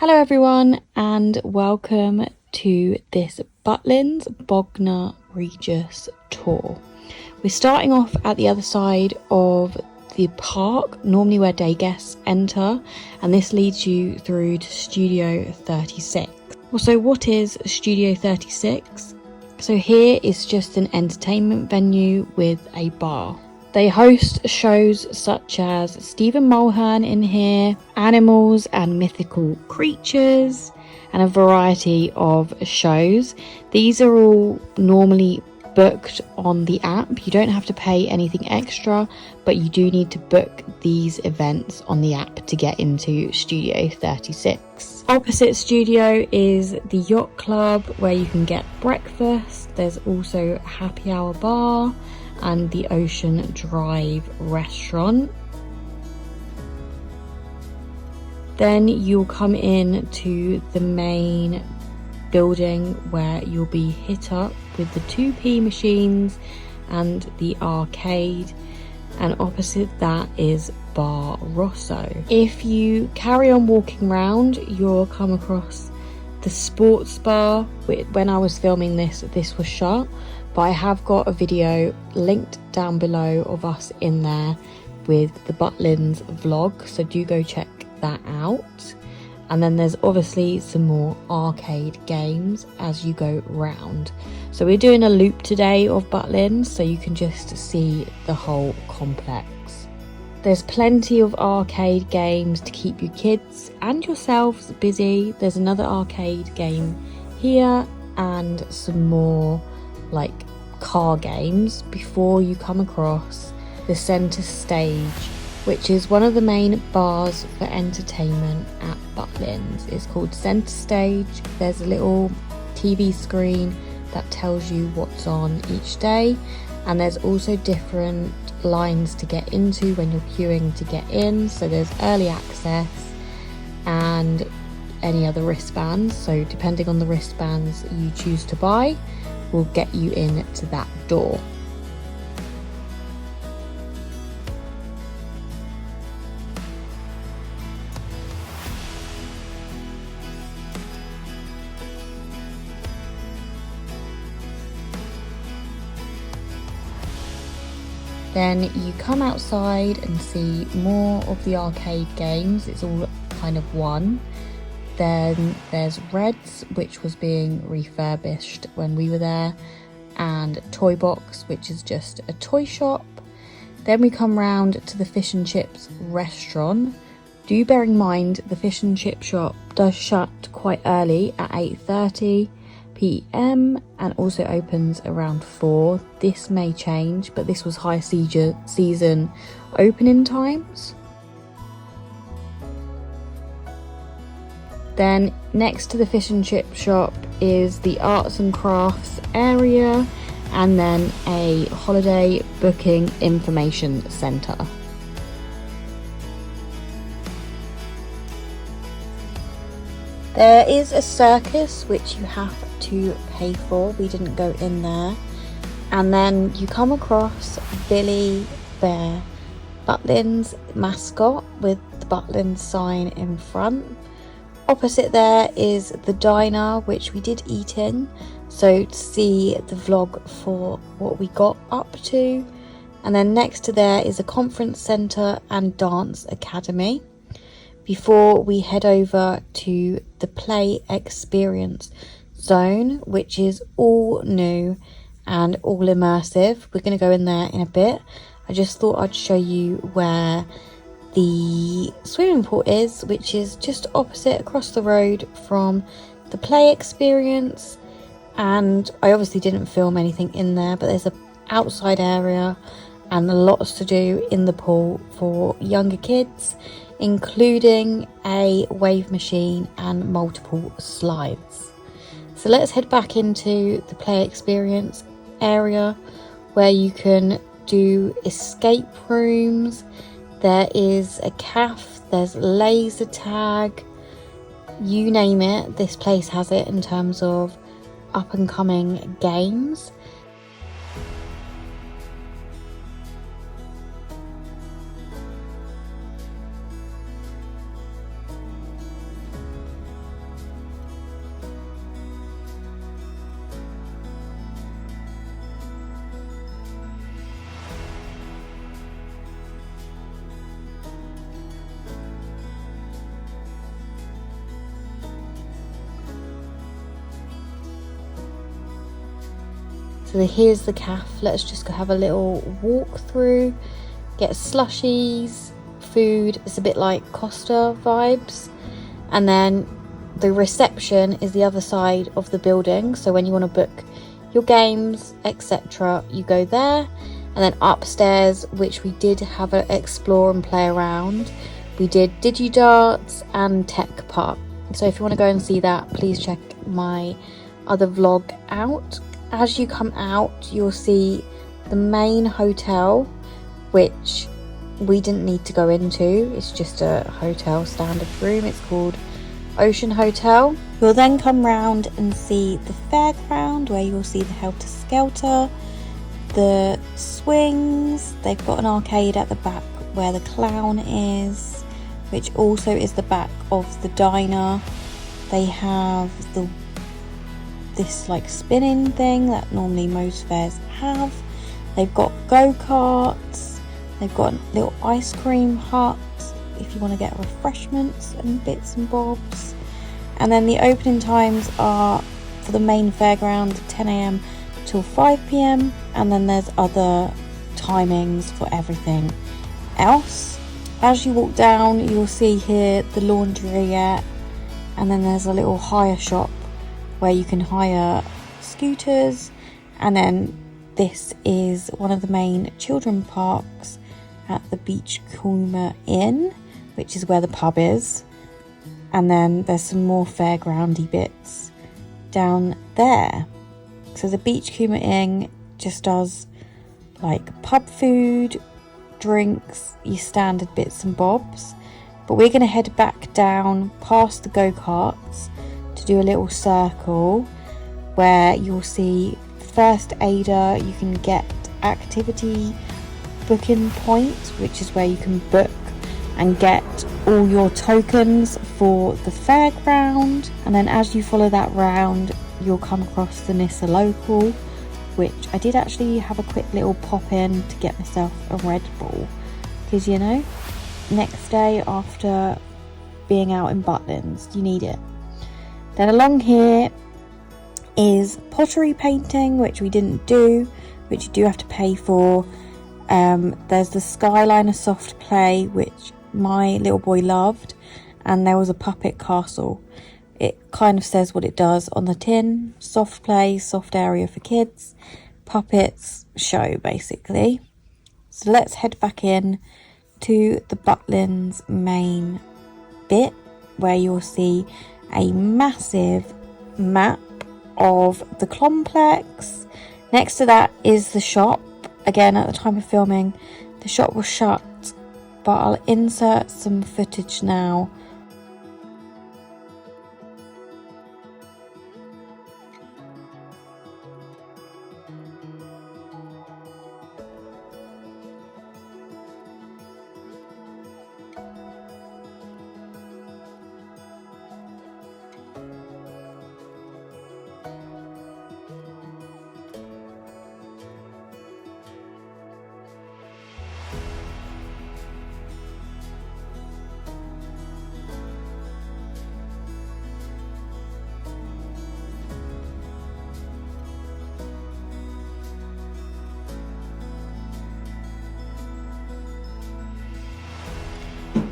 Hello everyone and welcome to this Butlins Bogner Regis tour. We're starting off at the other side of the park, normally where day guests enter, and this leads you through to Studio 36. So what is Studio 36? So here is just an entertainment venue with a bar. They host shows such as Stephen Mulhern in here, animals and mythical creatures, and a variety of shows. These are all normally booked on the app. You don't have to pay anything extra, but you do need to book these events on the app to get into Studio 36. Opposite Studio is the Yacht Club, where you can get breakfast. There's also a happy hour bar and the Ocean Drive restaurant. Then you'll come in to the main building where you'll be hit up with the 2p machines and the arcade, and opposite that is Bar Rosso. If you carry on walking around, you'll come across the sports bar. When I was filming this was shut, but I have got a video linked down below of us in there with the Butlins vlog, so do go check that out. And then there's obviously some more arcade games as you go round. So we're doing a loop today of Butlins, so you can just see the whole complex. There's plenty of arcade games to keep your kids and yourselves busy. There's another arcade game here and some more like car games before you come across the centre stage, which is one of the main bars for entertainment at Butlins. It's called Centre Stage. There's a little TV screen that tells you what's on each day, and there's also different lines to get into when you're queuing to get in. So there's early access and any other wristbands, so depending on the wristbands you choose to buy will get you in to that door. Then you come outside and see more of the arcade games. It's all kind of one. Then there's Red's, which was being refurbished when we were there, and Toy Box, which is just a toy shop. Then we come round to the fish and chips restaurant. Do bear in mind the fish and chip shop does shut quite early at 8:30 p.m. and also opens around 4. This may change, but this was high season opening times. Then next to the fish and chip shop is the arts and crafts area, and then a holiday booking information centre. There is a circus which you have to pay for. We didn't go in there. And then you come across Billy Bear, Butlins mascot, with the Butlins sign in front. Opposite there is the diner, which we did eat in, so to see the vlog for what we got up to. And then next to there is a conference centre and dance academy, before we head over to the play experience zone, which is all new and all immersive. We're going to go in there in a bit. I just thought I'd show you where the swimming pool is, which is just opposite across the road from the play experience. And I obviously didn't film anything in there, but there's an outside area and lots to do in the pool for younger kids, including a wave machine and multiple slides. So let's head back into the play experience area, where you can do escape rooms. There is a cafe, there's laser tag, you name it, this place has it in terms of up and coming games. So here's the cafe. Let's just go have a little walk through, get slushies, food. It's a bit like Costa vibes. And then the reception is the other side of the building. So when you want to book your games, etc., you go there. And then upstairs, which we did have an explore and play around, we did Digi-Darts and Tech Park. So if you want to go and see that, please check my other vlog out. As you come out, you'll see the main hotel, which we didn't need to go into. It's just a hotel standard room. It's called Ocean Hotel. You'll then come round and see the fairground, where you'll see the Helter Skelter, the swings. They've got an arcade at the back where the clown is, which also is the back of the diner. They have this like spinning thing that normally most fairs have. They've got go-karts. They've got a little ice cream hut if you want to get refreshments and bits and bobs. And then the opening times are for the main fairground 10 AM till 5 PM, and then there's other timings for everything else. As you walk down, you'll see here the laundrette, and then there's a little hire shop where you can hire scooters. And then this is one of the main children parks at the Beachcomber Inn, which is where the pub is. And then there's some more fairgroundy bits down there. So the Beachcomber Inn just does like pub food, drinks, your standard bits and bobs. But we're going to head back down past the go-karts to do a little circle where you'll see first aider. You can get activity booking points, which is where you can book and get all your tokens for the fairground. And then as you follow that round, you'll come across the Nissa Local, which I did actually have a quick little pop in to get myself a Red Bull, because you know, next day after being out in Butlins, you need it. Then along here is pottery painting, which we didn't do, which you do have to pay for. There's the Skyliner soft play, which my little boy loved, and there was a puppet castle. It kind of says what it does on the tin. Soft play, soft area for kids, puppets, show basically. So let's head back in to the Butlins main bit, where you'll see a massive map of the complex. Next to that is the shop. Again, at the time of filming, the shop was shut, but I'll insert some footage now.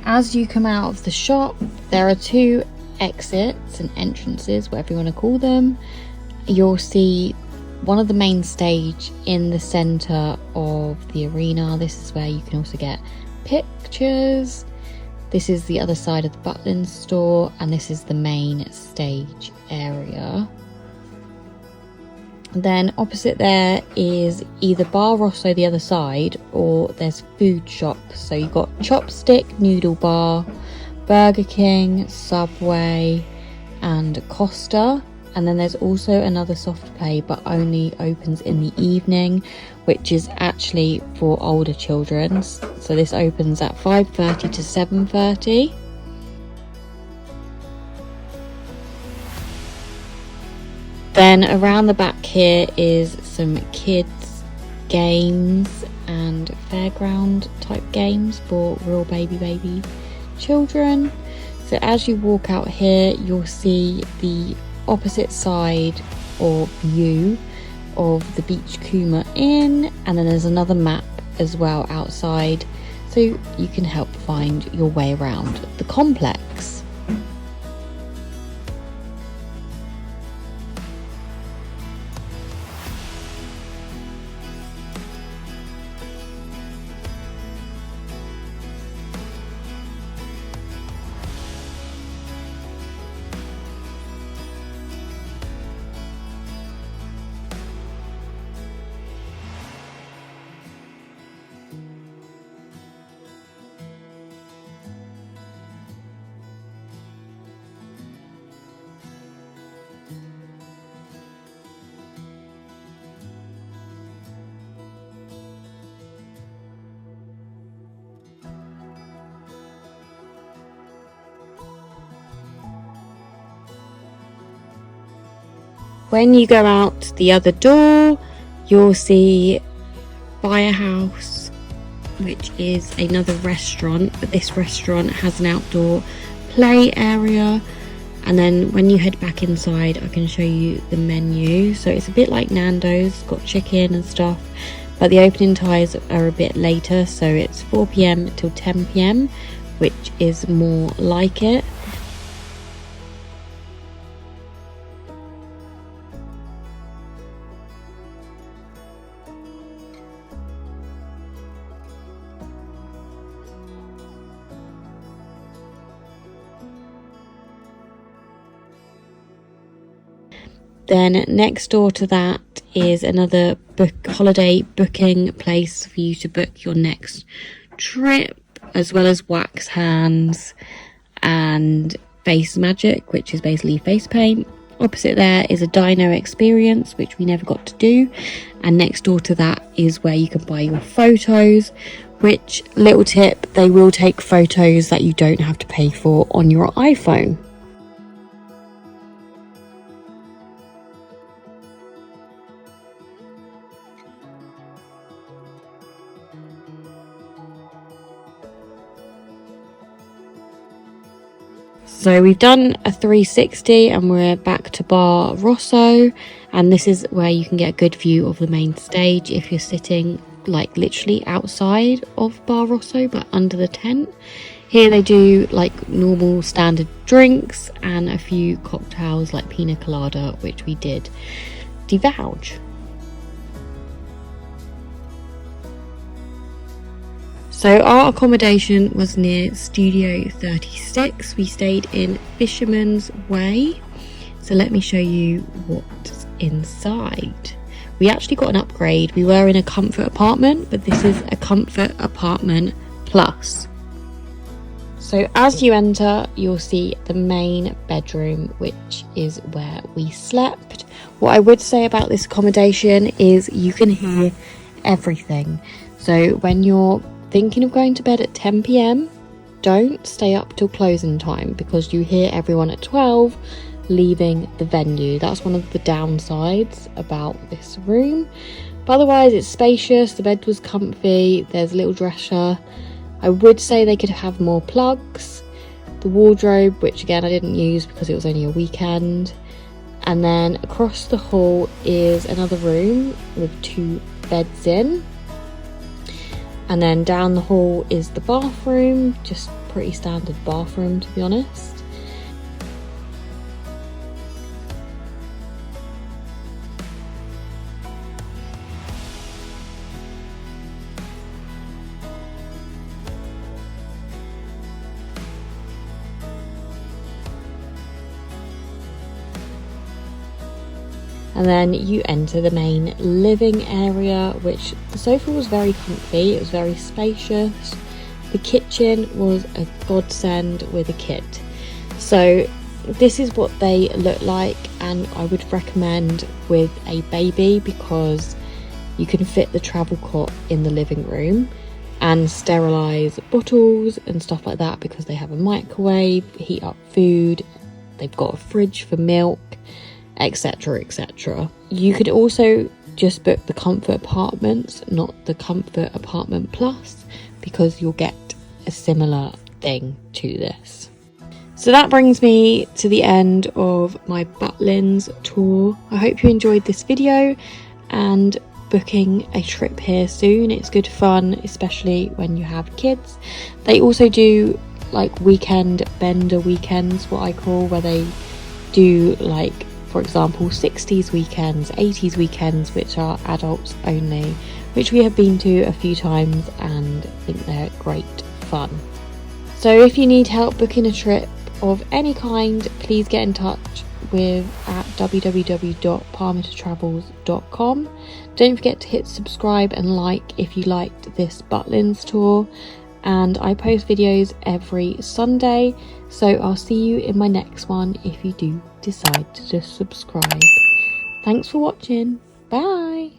As you come out of the shop, there are two exits and entrances, whatever you want to call them. You'll see one of the main stage in the center of the arena. This is where you can also get pictures. This is the other side of the Butlins store, and this is the main stage area. Then opposite there is either Bar Rosso the other side, or there's food shops. So you've got Chopstick Noodle Bar, Burger King, Subway and Costa. And then there's also another soft play, but only opens in the evening, which is actually for older children. So this opens at 5:30 to 7:30. Then around the back here is some kids games and fairground type games for real baby children. So as you walk out here, you'll see the opposite side or view of the Beach Kuma Inn, and then there's another map as well outside, so you can help find your way around the complex. When you go out the other door, you'll see Firehouse, which is another restaurant, but this restaurant has an outdoor play area. And then when you head back inside, I can show you the menu. So it's a bit like Nando's, got chicken and stuff, but the opening times are a bit later, so it's 4 p.m. till 10 p.m, which is more like it. Then next door to that is another holiday booking place for you to book your next trip, as well as wax hands and face magic, which is basically face paint. Opposite there is a dino experience, which we never got to do, and next door to that is where you can buy your photos, which, little tip, they will take photos that you don't have to pay for on your iPhone. So we've done a 360 and we're back to Bar Rosso, and this is where you can get a good view of the main stage if you're sitting like literally outside of Bar Rosso but under the tent. Here they do like normal standard drinks and a few cocktails like pina colada, which we did divulge. So our accommodation was near Studio 36. We stayed in Fisherman's Way. So let me show you what's inside. We actually got an upgrade. We were in a comfort apartment, but this is a comfort apartment plus. So as you enter, you'll see the main bedroom, which is where we slept. What I would say about this accommodation is you can hear everything. So when you're thinking of going to bed at 10 p.m, don't stay up till closing time, because you hear everyone at 12 leaving the venue. That's one of the downsides about this room, but otherwise it's spacious. The bed was comfy, there's a little dresser. I would say they could have more plugs. The wardrobe, which again I didn't use because it was only a weekend. And then across the hall is another room with 2 beds in. And then down the hall is the bathroom, just pretty standard bathroom to be honest. And then you enter the main living area, which the sofa was very comfy, it was very spacious. The kitchen was a godsend with a kid. So this is what they look like, and I would recommend with a baby because you can fit the travel cot in the living room and sterilise bottles and stuff like that, because they have a microwave, heat up food, they've got a fridge for milk, etc, etc. You could also just book the comfort apartments, not the comfort apartment plus, because you'll get a similar thing to this. So that brings me to the end of my Butlins tour. I hope you enjoyed this video, and booking a trip here soon. It's good fun, especially when you have kids. They also do like weekend bender weekends, what I call, where they do, like, for example, 60s weekends, 80s weekends, which are adults only, which we have been to a few times and think they're great fun. So if you need help booking a trip of any kind, please get in touch with at www.parmitertravels.com. Don't forget to hit subscribe and like if you liked this Butlins tour, and I post videos every Sunday, so I'll see you in my next one if you do decide to just subscribe. Thanks for watching. Bye.